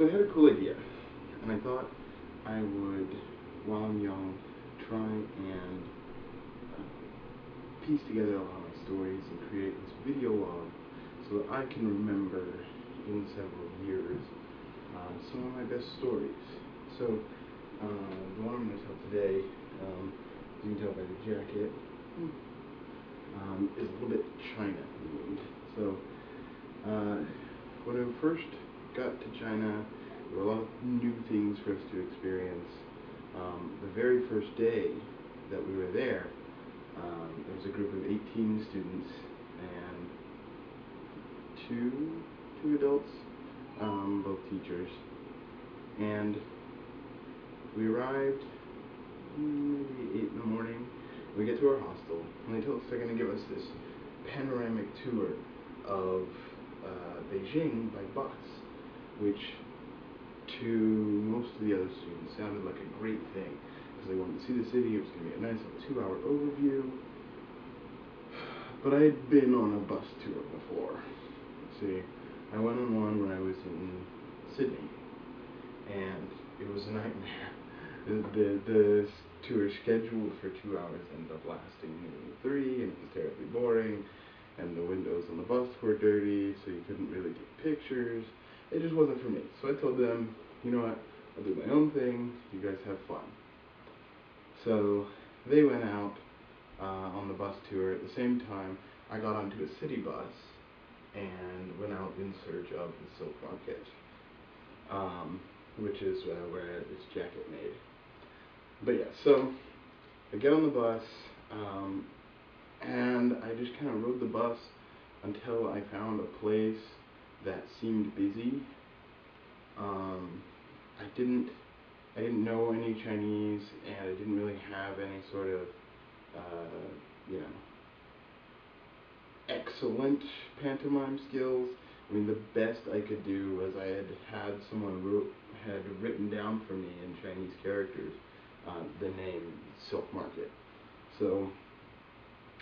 So I had a cool idea, and I thought I would, while I'm young, try and piece together a lot of my stories and create this video log so that I can remember in several years some of my best stories. So the one I'm going to tell today, as you can tell by the jacket, is a little bit China themed. So when I first got to China, there were a lot of new things for us to experience. The very first day that we were there, there was a group of 18 students and two adults, both teachers, and we arrived maybe 8 in the morning. We get to our hostel, and they tell us they're going to give us this panoramic tour of Beijing by bus, which to most of the other students sounded like a great thing, because they wanted to see the city. It was going to be a nice little 2-hour overview. But I had been on a bus tour before. See, I went on one when I was in Sydney, and it was a nightmare. The tour scheduled for 2 hours ended up lasting nearly 3, and it was terribly boring, and the windows on the bus were dirty, so you couldn't really take pictures. It just wasn't for me. So I told them, you know what, I'll do my own thing, you guys have fun. So they went out on the bus tour. At the same time, I got onto a city bus and went out in search of the Silk Market, which is where this jacket made. But yeah, so I get on the bus, and I just kind of rode the bus until I found a place that seemed busy. I didn't know any Chinese, and I didn't really have any sort of, you know, excellent pantomime skills. I mean, the best I could do was I had someone had written down for me in Chinese characters the name Silk Market. So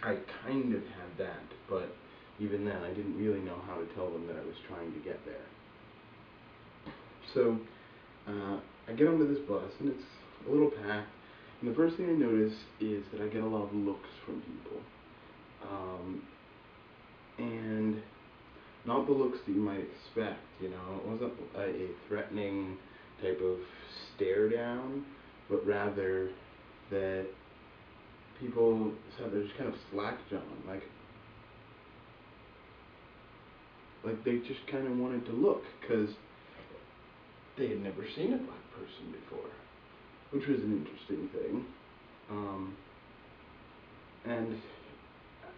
I kind of had that, but even then I didn't really know how to tell them that I was trying to get there. So I get onto this bus, and it's a little packed, and the first thing I notice is that I get a lot of looks from people. And not the looks that you might expect, you know. It wasn't a threatening type of stare down, but rather that people said they're just kind of slack-jawed, like they just kind of wanted to look, because they had never seen a black person before, which was an interesting thing. And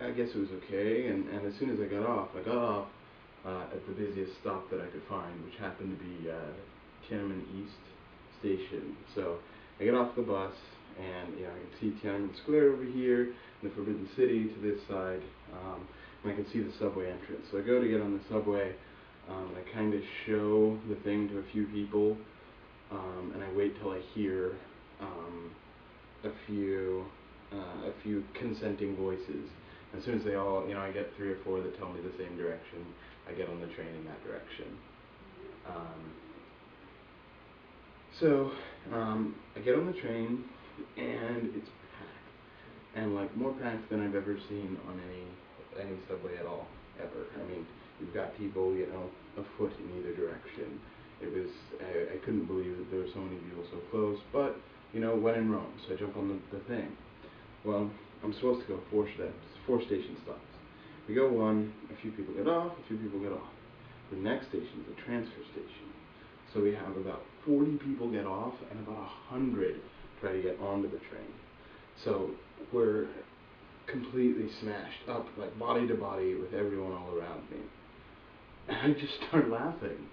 I guess it was okay, and as soon as I got off at the busiest stop that I could find, which happened to be Tiananmen East Station. So I get off the bus, and I can see Tiananmen Square over here, and the Forbidden City to this side, and I can see the subway entrance. So I go to get on the subway, and I kind of show the thing to a few people, and I wait till I hear a few consenting voices. As soon as they all, I get 3 or 4 that tell me the same direction, I get on the train in that direction. So I get on the train, and it's packed, and like more packed than I've ever seen on any subway at all, ever. I mean, you've got people, a foot in either direction. It was, I couldn't believe that there were so many people so close, but when in Rome, so I jump on the thing. Well, I'm supposed to go 4 station stops. We go one, a few people get off, a few people get off. The next station is a transfer station. So we have about 40 people get off, and about 100 try to get onto the train. So we're completely smashed up, like body to body, with everyone all around me. And I just start laughing,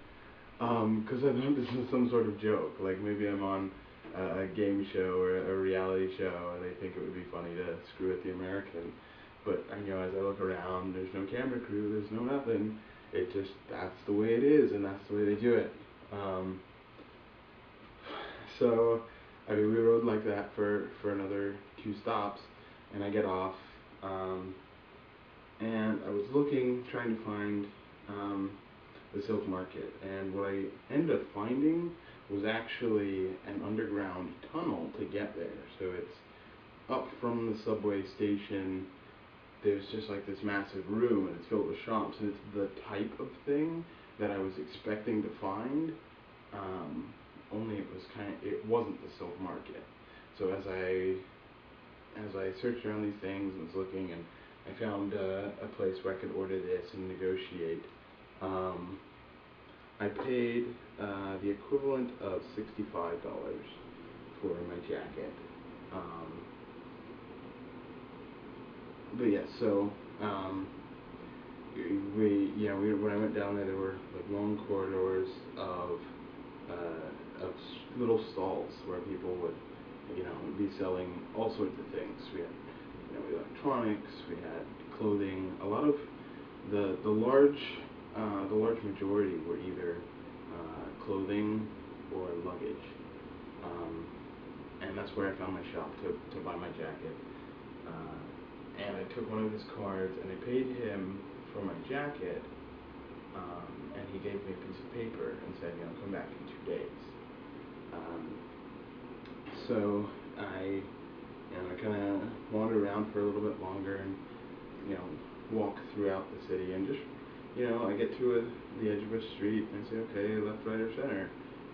because I thought this was some sort of joke. Like maybe I'm on a game show or a reality show, and they think it would be funny to screw with the American. But as I look around, there's no camera crew, there's no nothing. It just, that's the way it is, and that's the way they do it. So, I mean, we rode like that for another 2 stops, and I get off, and I was looking, trying to find the Silk Market, and what I ended up finding was actually an underground tunnel to get there. So it's up from the subway station. There's just like this massive room, and it's filled with shops, and it's the type of thing that I was expecting to find. Only it wasn't the Silk Market. So as I searched around these things and was looking, and I found a place where I could order this and negotiate. I paid the equivalent of $65 for my jacket. But yeah, so when I went down there were like long corridors of little stalls where people would be selling all sorts of things. We had electronics, we had clothing. A lot of the large majority were either clothing or luggage, and that's where I found my shop to buy my jacket. And I took one of his cards and I paid him for my jacket, and he gave me a piece of paper and said, come back in 2 days. So I kind of wandered around for a little bit longer and, walk throughout the city and just, I get to the edge of a street and say, okay, left, right, or center,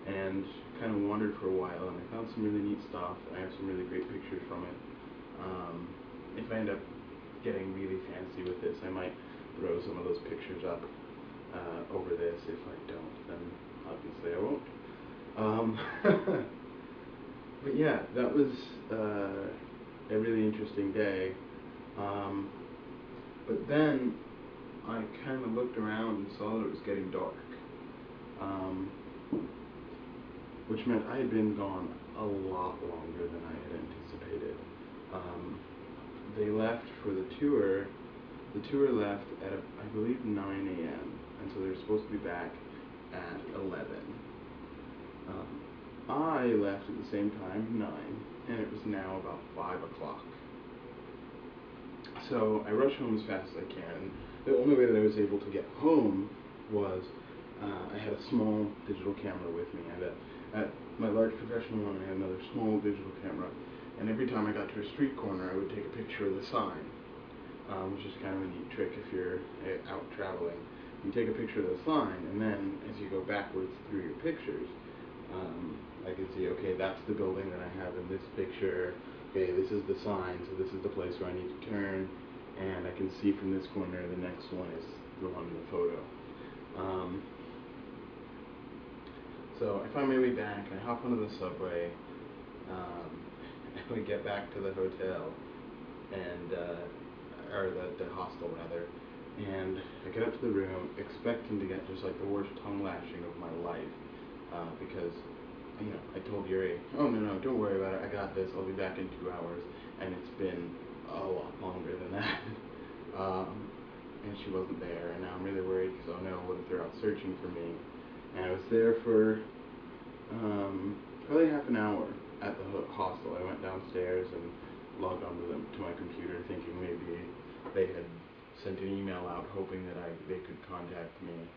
and kind of wandered for a while, and I found some really neat stuff. I have some really great pictures from it. If I end up getting really fancy with this, I might throw some of those pictures up over this. If I don't, then obviously I won't. But yeah, that was a really interesting day. But then I kind of looked around and saw that it was getting dark, which meant I had been gone a lot longer than I had anticipated. They left for the tour. The tour left at, I believe, 9 a.m., and so they were supposed to be back at 11. I left at the same time, 9, and it was now about 5 o'clock. So I rushed home as fast as I can. The only way that I was able to get home was I had a small digital camera with me. At my large professional one, I had another small digital camera, and every time I got to a street corner, I would take a picture of the sign, which is kind of a neat trick if you're out traveling. You take a picture of the sign, and then as you go backwards through your pictures, I can see, okay, that's the building that I have in this picture. Okay, this is the sign, so this is the place where I need to turn, and I can see from this corner the next one is the one in the photo. So I find my way back, I hop onto the subway, and we get back to the hotel, and or the hostel rather, and I get up to the room expecting to get just like the worst tongue lashing of my life, because I told Yuri, oh no, don't worry about it, I got this, I'll be back in 2 hours, and it's been a lot longer than that. And she wasn't there, and now I'm really worried because, oh no, what if they're out searching for me? And I was there for probably half an hour at the hostel. I went downstairs and logged onto to my computer thinking maybe they had sent an email out hoping that they could contact me.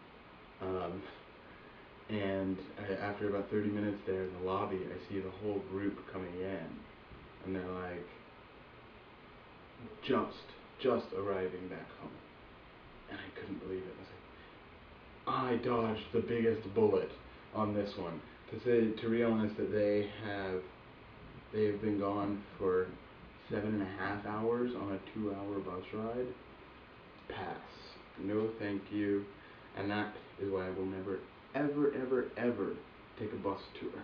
And after about 30 minutes there in the lobby, I see the whole group coming in, and they're like, just arriving back home. And I couldn't believe it. I was like, I dodged the biggest bullet on this one. To realize that they have been gone for 7.5 hours on a 2-hour bus ride, pass. No thank you. And that is why I will never, ever, ever, ever take a bus tour.